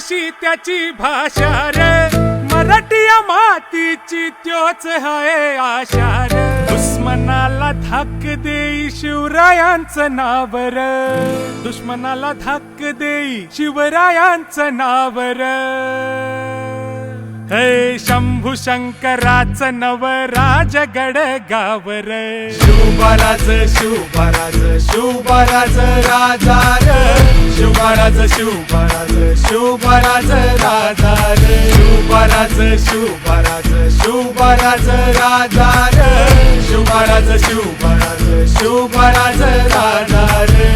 अशी त्याची भाषा रे, मराठी या मातीची त्योच हाय आशा रे. दुश्मनाला धाक देई शिवरायांचं नाव रे, दुश्मनाला धाक देई शिवरायांचं नाव रे. हे शंभू शंकराचं नवराजगड गाव रे. शिवबराज शिवबराज शिवबराज राजा रे, शिवबराज शिवबराज शिवबराज राजा रे. शिवबराज शिवबराज शिवबराज राजा रे, शिवबराज शिवबराज शिवबराज राजा रे.